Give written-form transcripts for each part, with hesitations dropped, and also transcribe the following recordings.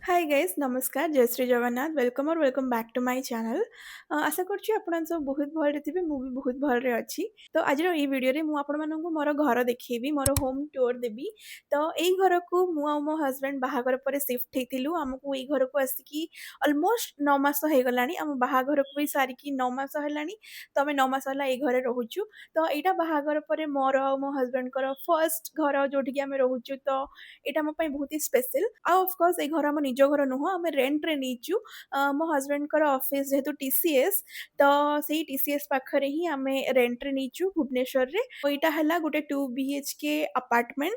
हाय guys नमस्कार जय Shri Jagannath welcome और welcome back to my channel आशा करछि आपण सब बहुत भल थिबे मु भी बहुत भल रे अछि तो आज रो ई वीडियो रे मु आपण मानन को मोर घर देखेबी मोर होम टूर देबी तो एई घर को मु आ मो हस्बैंड बाहागर पर शिफ्ट हेतिलु हमकु एई घर को आसी की ऑलमोस्ट 9 मास हे गलानी हम बाहागर को भी सारी की 9 मास हेलानी तो हम 9 मास होला एई घरे रहउछु तो एटा बाहागर पर मोर आ मो हस्बैंड कर फर्स्ट घर जोठी की हम रहउछु तो एटा मो पई बहुत ही स्पेशल आ ऑफ कोर्स ए घर हम निज घर नुह आम रेंट रे नीचु मो हस्बैंड कर ऑफिस जेहेतु टीसीएस तो सेही टीसीएस पाखरे ही आम रेंट रे नीचु भुवनेश्वर रे एटा हला गोटे 2 बीएचके अपार्टमेंट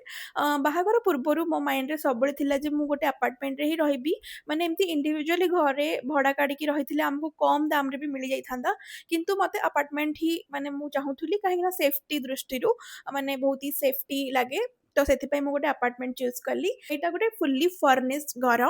बाहागर पूर्वरु मो माइंड रे सबले थिला जे मु गोटे अपार्टमेंट रे ही रहिबी माने एमती इंडिविजुअली घरे भड़ा काढी की रहिथिले हमको कम दाम रे भी मिल जाई थांदा किंतु मते अपार्टमेंट ही माने मु चाहूथुली काहे ना सेफ्टी दृष्टि माने बहुत ही सेफ्टी लागे तो से गोटे अपार्टमेंट चूज कली यहाँ गोटे फुल्ली फर्निश्ड घर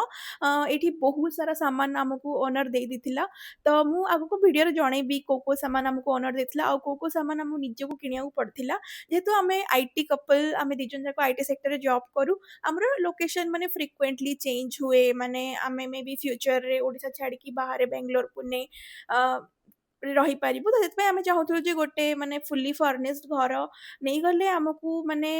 ये बहुत सारा सामान आमको ओनर दे देथिला तो मु आगको वीडियो रे जणेबी को सामान आमको ओनर देथिला आ को सामान आम निजे को किनिया पड़थिला जेहेतु आमे आईटी कपल आमे दिजन जाको आईटी सेक्टर रे जॉब करू हमरो लोकेशन माने फ्रिक्वेंटली चेंज हुए माने आमे मे बी फ्यूचर रे ओडिसा छाड़ी की बाहर बेंगलोर पुणे रही पारिबु तो सेतपय आमे चाहूथु जे गोटे माने फुल्ली फर्निश्ड घर नहीं गले आमको माने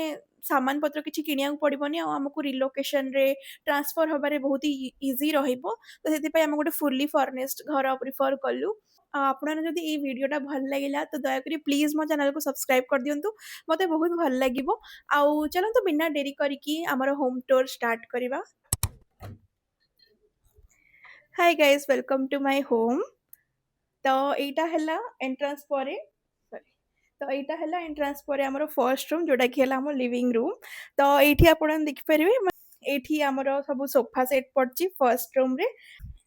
सामान पत्र किछि किनिया पड़बनी आ हमको रिलोकेशन रे ट्रांसफर हबारे बहुत ही इजी रहिबो तो सेति आम गोटे फुल्ली फर्निश्ड घर प्रिफर कलु आपन जदि ये वीडियोटा भल लगिला तो दयाकोरी प्लीज मो चैनल को सब्सक्राइब कर दियंतु मते बहुत भल लागिबो आउ चलंतु बिना डेरी करिकी हमर होम टूर स्टार्ट करिबा hi guys welcome to my home तो एटा हला एंट्रेंस परे तो यहाँ है एंट्रांस पर आम फर्स्ट रूम जोटा कि है लिविंग रूम तो ये आप देखिपारे ये आमर सब सोफा सेट पड़ी फर्स्ट रूम रे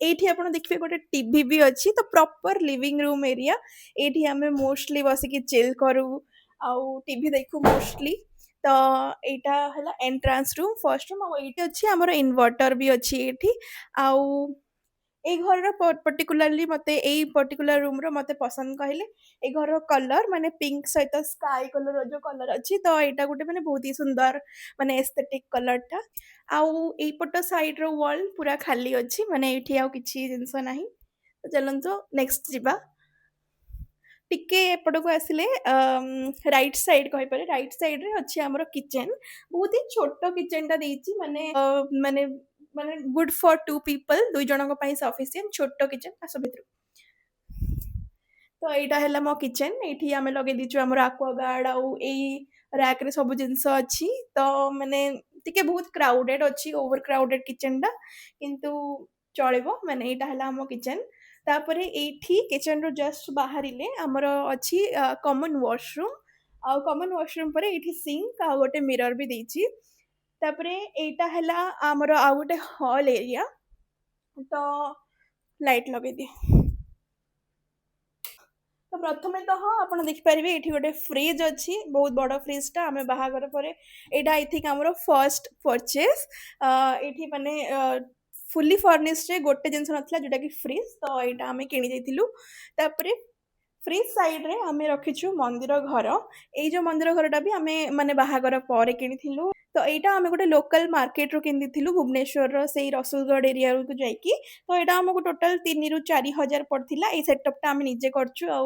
एठी आप देखिए गोटे टीवी भी अच्छी तो प्रॉपर लिविंग रूम एरिया ये आम मोस्टली बसिक चिल करू आउ टीवी देखू मोस्टली तो यहाँ है एंट्रांस रूम फर्स्ट रूम आठ अच्छी आमर इन्वर्टर भी अच्छी ये आउ ए घर पर्टिकुलरली मते ए पर्टिकुलर रूम रो मते पसंद कहले ए घर कलर माने पिंक सहित स्काई कलर जो कलर अच्छी तो यहाँ गोटे माने बहुत ही सुंदर माने एस्थेटिक कलर टा आउ ए पट साइड रो वॉल पूरा खाली अच्छी माने एठी आउ किछि जिंस नाही तो चलंतो नेक्स्ट जिबा टिके एपट को आसिले राइट साइड कहि पारे राइट साइड रे अच्छी हमरो किचन बहुत ही छोटो किचन टा देछि माने माने माने गुड फॉर टू पीपल दुई जन को पई सफिशिएंट छोटो किचन आसो भितर तो यहाँ है मो किचन ये आम लगे दीचु आम आक्वागार्ड आउ रैक रे सब जिनस अच्छी तो माने टिके बहुत क्राउडेड अच्छी ओवर क्राउडेड किचन टा किंतु चलेबो माने यहाँ है आम किचन तापर एठी किचन रो जस्ट बाहर आमर अच्छी कॉमन वॉशरूम आ कॉमन वॉशरूम पर एठी सिंक आ गोटे मिरर भी देछि तापरे एटा हला आमर आ गोटे हॉल एरिया तो लाइट लगे दिए तो प्रथमे तो हाँ आप देखिपारे ये गोटे फ्रिज अच्छी बहुत बड़ फ्रिजटा आम बाहागर पर यहाँ आई थिंक आम फर्स्ट परचेज ये माने फुली फर्निश्ड रे गोटे जिनस नाला जोटा कि फ्रिज तो यहाँ आम कि फ्रिज साइड रे आमे रखिछु मंदिर घर ए जो मंदिर घरटा भी आमे माने बाहागर पर किनिथिलु तो यहाँ आम गोटे लोकल मार्केट रू किनिथिलु भुवनेश्वर रो सेही रसुलगढ़ एरिया रू जाइकी तो यहाँ आमको टोटल 3 ରୁ 4 हजार पड़थिला ए सेटअपटा आमे निजे करछु आ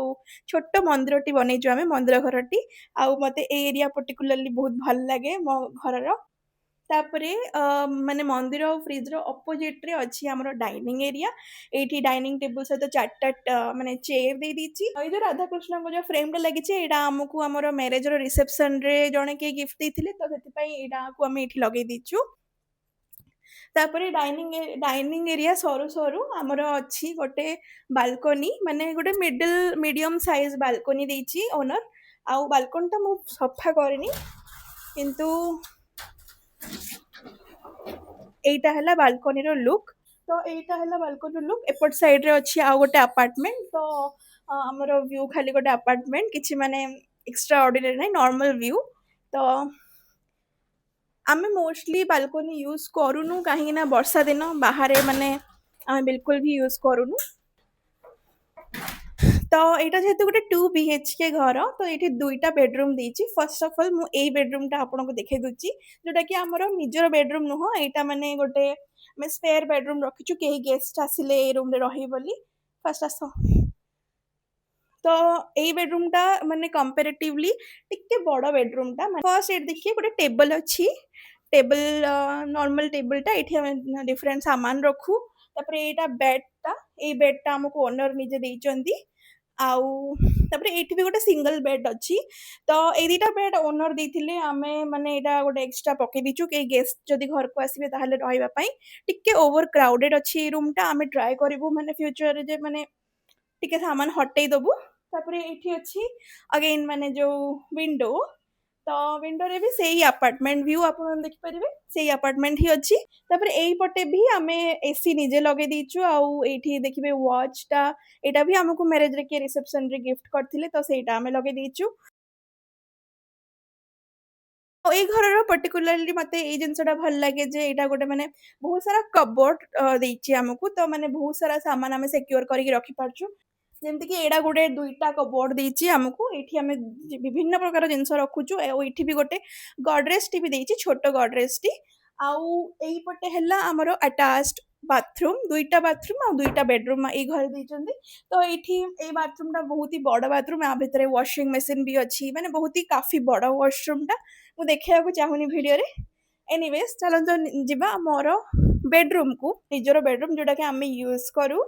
छोट मंदिरटी बनैछु आमे मंदिर घरटी आ मते ए एरिया पर्टिकुलरली बहुत भल लागे मो घरर तापरे माने मंदिर और फ्रिज रो अपोजिट रे अच्छी हमरो डाइनिंग एरिया एठी डाइनिंग टेबल सहित चारटा माने चेयर दे दीची ए जो राधा कृष्ण को जो फ्रेम रे लागि छे एडा हमकु हमरो मैरिज रो रिसेप्शन रे जणे के गिफ्ट देथिले तो सेति पई एडा को हम एठी लगे दीचु तापरे डाइनिंग एरिया सरू सरू हमरो अच्छी गोटे बालकनी माने गोटे मीडियम साइज बालकनी देची ओनर आउ बालकनी ता मु सफा करनी किंतु एटा है बालकनी रो लुक तो एटा है बालकनी लुक एपट साइड रे अच्छी आ गोटे अपार्टमेंट तो हमर व्यू खाली गोटे अपार्टमेंट किछि माने एक्स्ट्रा ऑर्डिनरी नहीं नॉर्मल व्यू तो आमे मोस्टली बालकनी यूज करूनु कहीं ना वर्षा दिन बाहर माने आमे बिल्कुल भी यूज करूनु तो यहाँ जेहेतु गोटे 2 बीएचके घर तो ये दुईटा बेडरूम देछि फर्स्ट ऑफ ऑल मु ए बेडरूम टा आपन को देखे दूची जोटा कि हमर निजर बेडरूम नुह एटा माने गोटे ଆମେ ସ୍ପେୟାର ବେଡରୁମ୍ ରଖିଛୁ କେହି ଗେଷ୍ଟ ଆସିଲେ ଏଇ ରୁମ୍ରେ ରହିବେ ବୋଲି। ଫାଷ୍ଟ ଆସ। ତ ଏଇ ବେଡରୁମ୍ଟା ମାନେ କମ୍ପାରେଟିଭଲି ଟିକେ ବଡ଼ ବେଡରୁମ୍ଟା। ଫାଷ୍ଟ ଏଠି ଦେଖିବେ ଗୋଟେ ଟେବଲ ଅଛି। ଟେବଲ ନର୍ମାଲ ଟେବଲଟା ଏଠି ଆମେ ଡିଫରେଣ୍ଟ ସାମାନ ରଖୁ। ତାପରେ ଏଇଟା ବେଡଟା, ଏଇ ବେଡଟା ଆମକୁ ଓନର ନିଜେ ଦେଇଛନ୍ତି। ଆଉ ତାପରେ ଏଇଠି ବି ଗୋଟେ ସିଙ୍ଗଲ ବେଡ୍ ଅଛି। ତ ଏଇ ଦିଟା ବେଡ୍ ଓନର ଦେଇଥିଲେ, ଆମେ ମାନେ ଏଇଟା ଗୋଟେ ଏକ୍ସଟ୍ରା ପକେଇ ଦେଇଛୁ କେହି ଗେଷ୍ଟ ଯଦି ଘରକୁ ଆସିବେ ତାହେଲେ ରହିବା ପାଇଁ। ଟିକେ ଓଭର କ୍ରାଉଡେଡ୍ ଅଛି ଏଇ ରୁମ୍ଟା। ଆମେ ଟ୍ରାଏ କରିବୁ ମାନେ ଫ୍ୟୁଚରରେ ଯେ ମାନେ ଟିକେ ସାମାନ ହଟେଇ ଦବୁ। ତାପରେ ଏଇଠି ଅଛି ଅଗେନ୍ ମାନେ ଯୋଉ ୱିଣ୍ଡୋ, ତ ୱିଣ୍ଡୋରେ ବି ସେଇ ଆପାର୍ଟମେଣ୍ଟ ଭ୍ୟୁ ଆପଣ ଦେଖିପାରିବେ, ସେଇ ଆପାର୍ଟମେଣ୍ଟ ହିଁ ଅଛି। ତାପରେ ଏଇପଟେ ବି ଆମେ ଏସି ନିଜେ ଲଗେଇ ଦେଇଛୁ। ଆଉ ଏଇଠି ଦେଖିବେ ୱାଚଟା, ଏଇଟା ବି ଆମକୁ ମ୍ୟାରେଜରେ କିଏ ରିସେପସନରେ ଗିଫ୍ଟ କରିଥିଲେ, ତ ସେଇଟା ଆମେ ଲଗେଇ ଦେଇଛୁ। ଆଉ ଏଇ ଘରର ପର୍ଟିକୁଲାରଲି ମତେ ଏଇ ଜିନିଷଟା ଭଲ ଲାଗେ ଯେ ଏଇଟା ଗୋଟେ ମାନେ ବହୁତ ସାରା କବୋର୍ଡ ଦେଇଛି ଆମକୁ, ତ ମାନେ ବହୁତ ସାରା ସାମାନ ଆମେ ସିକ୍ୟୁର କରିକି ରଖିପାରୁଛୁ। ଯେମିତିକି ଏଇଟା ଗୋଟେ ଦୁଇଟା କବୋର୍ଡ ଦେଇଛି ଆମକୁ, ଏଇଠି ଆମେ ବିଭିନ୍ନ ପ୍ରକାର ଜିନିଷ ରଖୁଛୁ। ଆଉ ଏଇଠି ବି ଗୋଟେ ଗଡରେଜଟି ବି ଦେଇଛି, ଛୋଟ ଗଡରେଜଟି। ଆଉ ଏଇପଟେ ହେଲା ଆମର ଆଟାଚ୍ଡ ବାଥରୁମ୍, ଦୁଇଟା ବାଥରୁମ୍ ଆଉ ଦୁଇଟା ବେଡରୁମ୍ ଏଇ ଘରେ ଦେଇଛନ୍ତି। ତ ଏଇଠି ଏଇ ବାଥରୁମଟା ବହୁତ ହି ବଡ଼ ବାଥରୁମ୍, ଆ ଭିତରେ ୱାସିଂ ମେସିନ୍ ବି ଅଛି, ମାନେ ବହୁତ ହି କାଫି ବଡ଼ ୱାଶରୁମଟା। ମୁଁ ଦେଖେଇବାକୁ ଚାହୁଁନି ଭିଡ଼ିଓରେ। ଏନିୱେଜ୍ ଚାଲନ୍ତୁ ଯିବା ମୋର ବେଡରୁମକୁ, ନିଜର ବେଡରୁମ୍ ଯୋଉଟାକି ଆମେ ୟୁଜ୍ କରୁ।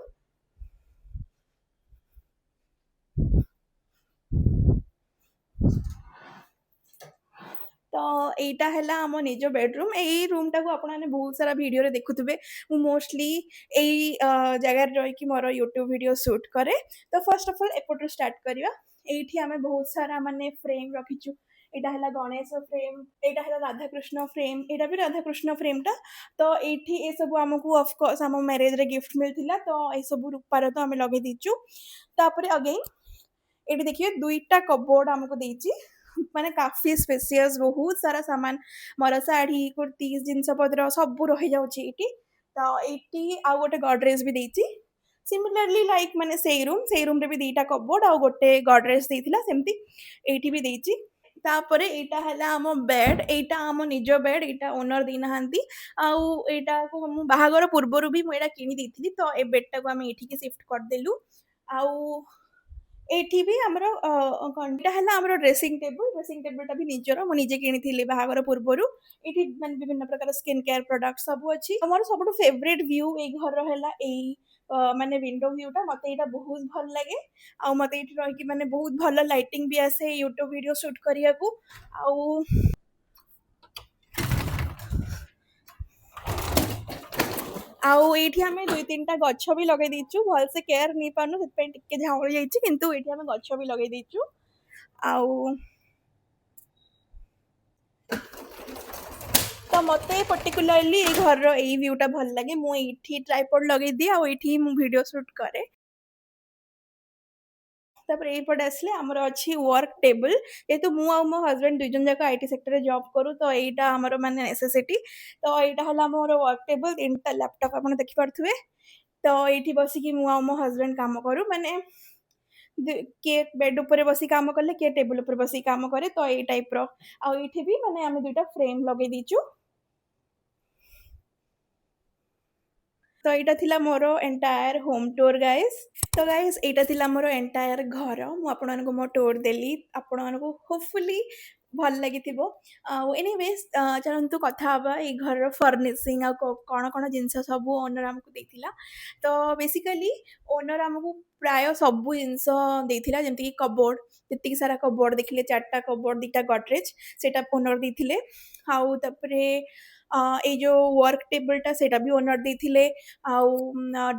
ତ ଏଇଟା ହେଲା ଆମ ନିଜ ବେଡରୁମ୍। ଏଇ ରୁମ୍ଟାକୁ ଆପଣମାନେ ବହୁତ ସାରା ଭିଡ଼ିଓରେ ଦେଖୁଥିବେ। ମୁଁ ମୋଷ୍ଟଲି ଏଇ ଜାଗାରେ ରହିକି ମୋର ୟୁଟ୍ୟୁବ ଭିଡ଼ିଓ ସୁଟ୍ କରେ। ତ ଫାର୍ଷ୍ଟ ଅଫ୍ ଅଲ୍ ଏପଟରୁ ଷ୍ଟାର୍ଟ କରିବା। ଏଇଠି ଆମେ ବହୁତ ସାରା ମାନେ ଫ୍ରେମ୍ ରଖିଛୁ। ଏଇଟା ହେଲା ଗଣେଶ ଫ୍ରେମ୍, ଏଇଟା ହେଲା ରାଧାକୃଷ୍ଣ ଫ୍ରେମ୍, ଏଇଟା ବି ରାଧାକୃଷ୍ଣ ଫ୍ରେମ୍ଟା। ତ ଏଇଠି ଏସବୁ ଆମକୁ ଅଫକୋର୍ସ ଆମ ମ୍ୟାରେଜରେ ଗିଫ୍ଟ ମିଳିଥିଲା, ତ ଏସବୁ ରୂପାର ତ ଆମେ ଲଗେଇ ଦେଇଛୁ। ତାପରେ ଅଗେନ୍ ଏଇଠି ଦେଖିବେ ଦୁଇଟା କବୋର୍ଡ ଆମକୁ ଦେଇଛି, ମାନେ କାଫି ସ୍ପେସିୟସ୍, ବହୁତ ସାରା ସାମାନ, ମୋର ଶାଢ଼ୀ କୁର୍ତ୍ତି ଜିନିଷପତ୍ର ସବୁ ରହିଯାଉଛି ଏଇଠି। ତ ଏଇଠି ଆଉ ଗୋଟେ ଗଡରେଜ ବି ଦେଇଛି, ସିମିଲାରଲି ଲାଇକ୍ ମାନେ ସେଇ ରୁମ୍ରେ ବି ଦିଟା କବୋର୍ଡ ଆଉ ଗୋଟେ ଗଡରେଜ ଦେଇଥିଲା, ସେମିତି ଏଇଠି ବି ଦେଇଛି। ତାପରେ ଏଇଟା ହେଲା ଆମ ବେଡ୍, ଏଇଟା ଆମ ନିଜ ବେଡ୍, ଏଇଟା ଓନର ଦେଇନାହାନ୍ତି। ଆଉ ଏଇଟାକୁ ମୁଁ ବାହାଘର ପୂର୍ବରୁ ବି ମୁଁ ଏଇଟା କିଣି ଦେଇଥିଲି, ତ ଏ ବେଡ୍ଟାକୁ ଆମେ ଏଇଠିକି ସିଫ୍ଟ କରିଦେଲୁ। ଆଉ ଏଇଠି ବି ଆମର ଏଇଟା ହେଲା ଆମର ଡ୍ରେସିଂ ଟେବୁଲ। ଡ୍ରେସିଂ ଟେବୁଲଟା ବି ନିଜର, ମୁଁ ନିଜେ କିଣିଥିଲି ବାହାଘର ପୂର୍ବରୁ। ଏଇଠି ମାନେ ବିଭିନ୍ନ ପ୍ରକାର ସ୍କିନ୍ କେୟାର ପ୍ରଡକ୍ଟ ସବୁ ଅଛି। ଆମର ସବୁଠୁ ଫେଭରେଟ୍ ଭ୍ୟୁ ଏଇ ଘରର ହେଲା ଏଇ ମାନେ ୱିଣ୍ଡୋ ଭ୍ୟୁଟା। ମତେ ଏଇଟା ବହୁତ ଭଲ ଲାଗେ। ଆଉ ମତେ ଏଇଠି ରହିକି ମାନେ ବହୁତ ଭଲ ଲାଇଟିଂ ବି ଆସେ ୟୁଟ୍ୟୁବ ଭିଡ଼ିଓ ସୁଟ୍ କରିବାକୁ। ଆଉ ଏଇଠି ଆମେ ଦୁଇ ତିନିଟା ଗଛ ବି ଲଗେଇ ଦେଇଛୁ, ଭଲସେ କେୟାର ନେଇପାରୁନୁ ସେଥିପାଇଁ ଟିକେ ଝାଉଁଳି ଯାଇଛି, କିନ୍ତୁ ଏଇଠି ଆମେ ଗଛ ବି ଲଗେଇ ଦେଇଛୁ। ଆଉ ତ ମତେ ପର୍ଟିକୁଲାରଲି ଏଇ ଘରର ଏଇ ଭ୍ୟୁଟା ଭଲ ଲାଗେ। ମୁଁ ଏଇଠି ଟ୍ରାଇପଡ୍ ଲଗେଇଦିଏ ଆଉ ଏଇଠି ମୁଁ ଭିଡ଼ିଓ ସୁଟ୍ କରେ। ତାପରେ ଏଇପଟେ ଆସିଲେ ଆମର ଅଛି ୱାର୍କ ଟେବୁଲ। ଯେହେତୁ ମୁଁ ଆଉ ମୋ ହଜବେଣ୍ଡ ଦୁଇ ଜଣ ଯାକ ଆଇଟି ସେକ୍ଟରରେ ଜବ୍ କରୁ, ତ ଏଇଟା ଆମର ମାନେ ନେସେସିଟି। ତ ଏଇଟା ହେଲା ମୋର ୱାର୍କ ଟେବୁଲ, ତିନିଟା ଲ୍ୟାପଟପ୍ ଆପଣ ଦେଖିପାରୁଥିବେ। ତ ଏଇଠି ବସିକି ମୁଁ ଆଉ ମୋ ହଜବେଣ୍ଡ କାମ କରୁ, ମାନେ କିଏ ବେଡ୍ ଉପରେ ବସି କାମ କଲେ, କିଏ ଟେବୁଲ ଉପରେ ବସିକି କାମ କରେ, ତ ଏଇ ଟାଇପ୍ର। ଆଉ ଏଇଠି ବି ମାନେ ଆମେ ଦୁଇଟା ଫ୍ରେମ୍ ଲଗେଇ ଦେଇଛୁ। ତ ଏଇଟା ଥିଲା ମୋର ଏଣ୍ଟାୟାର ହୋମ୍ ଟୁର୍ ଗାଇସ୍। ତ ଗାଇସ୍ ଏଇଟା ଥିଲା ମୋର ଏଣ୍ଟାୟାର ଘର। ମୁଁ ଆପଣମାନଙ୍କୁ ମୋ ଟୁର୍ ଦେଲି, ଆପଣମାନଙ୍କୁ ହୋପଫୁଲି ଭଲ ଲାଗିଥିବ। ଆଉ ଏନିୱେଜ୍ ଚାଲନ୍ତୁ କଥା ହେବା ଏଇ ଘରର ଫର୍ଣ୍ଣିସିଂ ଆଉ କ'ଣ କ'ଣ ଜିନିଷ ସବୁ ଓନର ଆମକୁ ଦେଇଥିଲା। ତ ବେସିକାଲି ଓନର ଆମକୁ ପ୍ରାୟ ସବୁ ଜିନିଷ ଦେଇଥିଲା, ଯେମିତିକି କବୋର୍ଡ଼, ଯେତିକି ସାରା କବୋର୍ଡ଼ ଦେଖିଲେ, 4ଟା କବୋର୍ଡ଼, 2ଟା ଗଡରେଜ୍, ସେଇଟା ଓନର ଦେଇଥିଲେ। ଆଉ ତାପରେ ଏଇ ଯେଉଁ ୱାର୍କ ଟେବୁଲଟା ସେଇଟା ବି ଓନର ଦେଇଥିଲେ। ଆଉ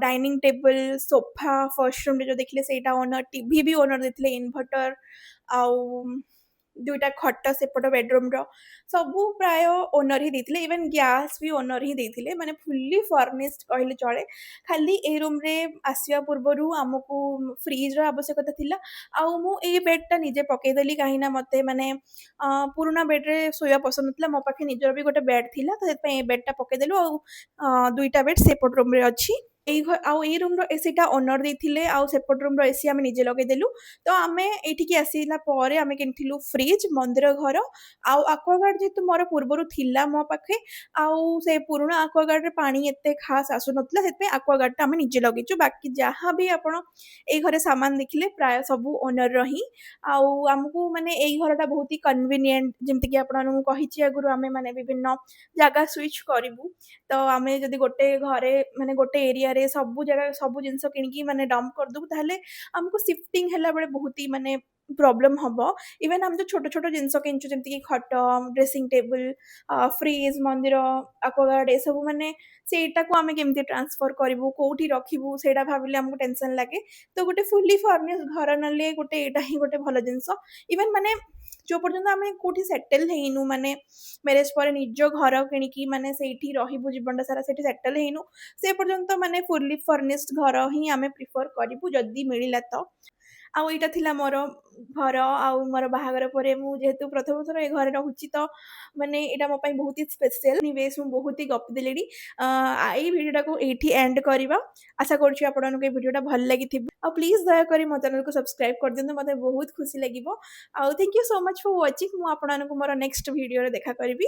ଡାଇନିଂ ଟେବୁଲ, ସୋଫା ଫର୍ଷ୍ଟ ରୁମ୍ରେ ଯେଉଁ ଦେଖିଲେ ସେଇଟା ଓନର, ଟିଭି ବି ଓନର ଦେଇଥିଲେ, ଇନଭର୍ଟର, ଆଉ ଦୁଇଟା ଖଟ ସେପଟ ବେଡରୁମ୍ର ସବୁ ପ୍ରାୟ ଓନର ହିଁ ଦେଇଥିଲେ। ଇଭେନ୍ ଗ୍ୟାସ୍ ବି ଓନର ହିଁ ଦେଇଥିଲେ, ମାନେ ଫୁଲି ଫର୍ନିଶ୍ଡ କହିଲେ ଚଳେ। ଖାଲି ଏଇ ରୁମ୍ରେ ଆସିବା ପୂର୍ବରୁ ଆମକୁ ଫ୍ରିଜ୍ର ଆବଶ୍ୟକତା ଥିଲା। ଆଉ ମୁଁ ଏଇ ବେଡ୍ଟା ନିଜେ ପକେଇଦେଲି, କାହିଁକିନା ମୋତେ ମାନେ ପୁରୁଣା ବେଡ୍ରେ ଶୋଇବା ପସନ୍ଦ ନଥିଲା। ମୋ ପାଖେ ନିଜର ବି ଗୋଟେ ବେଡ୍ ଥିଲା, ତ ସେଥିପାଇଁ ଏ ବେଡ୍ଟା ପକେଇଦେଲୁ। ଆଉ ଦୁଇଟା ବେଡ୍ ସେପଟ ରୁମ୍ରେ ଅଛି। ଏଇ ରୁମ୍‌ର ଏସିଟା ଓନର୍ ଦେଇଥିଲେ ଆଉ ସେପଟ ରୁମ୍‌ର ଏସି ଆମେ ନିଜେ ଲଗେଇଦେଲୁ। ତ ଆମେ ଏଇଠିକି ଆସିଲା ପରେ ଆମେ କିଣିଥିଲୁ ଫ୍ରିଜ୍, ମନ୍ଦିର ଘର ଆଉ ଆକ୍ୱାଗାର୍ଡ ଯେହେତୁ ମୋର ପୂର୍ବରୁ ଥିଲା ମୋ ପାଖେ ଆଉ ସେ ପୁରୁଣା ଆକ୍ୱାଗାର୍ଡରେ ପାଣି ଏତେ ଖାସ୍ ଆସୁନଥିଲା ସେଥିପାଇଁ ଆକ୍ୱାଗାର୍ଡଟା ଆମେ ନିଜେ ଲଗେଇଛୁ। ବାକି ଯାହା ବି ଆପଣ ଏଇ ଘରେ ସାମାନ ଦେଖିଲେ ପ୍ରାୟ ସବୁ ଓନର୍‌ର ହିଁ। ଆଉ ଆମକୁ ମାନେ ଏଇ ଘରଟା ବହୁତ ହି କନଭିନିଏଣ୍ଟ ଯେମିତିକି ଆପଣମାନଙ୍କୁ କହିଛି ଆଗରୁ ଆମେ ମାନେ ବିଭିନ୍ନ ଜାଗା ସୁଇଚ୍ କରିବୁ। ତ ଆମେ ଯଦି ଗୋଟେ ଘରେ ମାନେ ଗୋଟେ ଏରିଆରେ ସବୁ ଜାଗା ସବୁ ଜିନିଷ କିଣିକି ମାନେ ଡମ୍ପ କରିଦବୁ ତାହେଲେ ଆମକୁ ସିଫ୍ଟିଂ ହେଲା ବେଳେ ବହୁତ ହି ମାନେ ପ୍ରୋବ୍ଲେମ୍ ହବ। ଇଭେନ୍ ଆମେ ଯୋଉ ଛୋଟ ଛୋଟ ଜିନିଷ କିଣିଛୁ ଯେମିତିକି ଖଟ, ଡ୍ରେସିଂ ଟେବୁଲ, ଫ୍ରିଜ୍, ମନ୍ଦିର, ଆକ୍ୱାଗାର୍ଡ ଏସବୁ ମାନେ ସେଇଟାକୁ ଆମେ କେମିତି ଟ୍ରାନ୍ସଫର କରିବୁ, କୋଉଠି ରଖିବୁ ସେଇଟା ଭାବିଲେ ଆମକୁ ଟେନସନ୍ ଲାଗେ। ତ ଗୋଟେ ଫୁଲି ଫର୍ନିଶ୍ଡ ଘର ନେଲେ ଗୋଟେ ଏଇଟା ହିଁ ଗୋଟେ ଭଲ ଜିନିଷ। ଇଭେନ୍ ମାନେ ଯୋଉ ପର୍ଯ୍ୟନ୍ତ ଆମେ କୋଉଠି ସେଟେଲ୍ ହେଇନୁ ମାନେ ମ୍ୟାରେଜ୍ ପରେ ନିଜ ଘର କିଣିକି ମାନେ ସେଇଠି ରହିବୁ ଜୀବନଟା ସାରା ସେଇଠି ସେଟେଲ୍ ହେଇନୁ, ସେ ପର୍ଯ୍ୟନ୍ତ ମାନେ ଫୁଲି ଫର୍ନିଶ୍ଡ ଘର ହିଁ ଆମେ ପ୍ରିଫର୍ କରିବୁ ଯଦି ମିଳିଲା ତ। ଆଉ ଏଇଟା ଥିଲା ମୋର ଘର ଆଉ ମୋର ବାହାଘର ପରେ ମୁଁ ଯେହେତୁ ପ୍ରଥମ ଥର ଏ ଘରେ ରହୁଛି ତ ମାନେ ଏଇଟା ମୋ ପାଇଁ ବହୁତ ହି ସ୍ପେଶାଲ। ଏନିୱେଜ୍ ମୁଁ ବହୁତ ହି ଗପି ଦେଲିଣି। ଏଇ ଭିଡ଼ିଓଟାକୁ ଏଇଠି ଏଣ୍ଡ କରିବା। ଆଶା କରୁଛି ଆପଣମାନଙ୍କୁ ଏଇ ଭିଡ଼ିଓଟା ଭଲ ଲାଗିଥିବ। ଆଉ ପ୍ଲିଜ୍ ଦୟାକରି ମୋ ଚ୍ୟାନେଲକୁ ସବସ୍କ୍ରାଇବ୍ କରିଦିଅନ୍ତୁ। ମୋତେ ବହୁତ ଖୁସି ଲାଗିବ। ଆଉ thank you so much for watching. ମୁଁ ଆପଣମାନଙ୍କୁ ମୋର ନେକ୍ସଟ ଭିଡ଼ିଓରେ ଦେଖା କରିବି।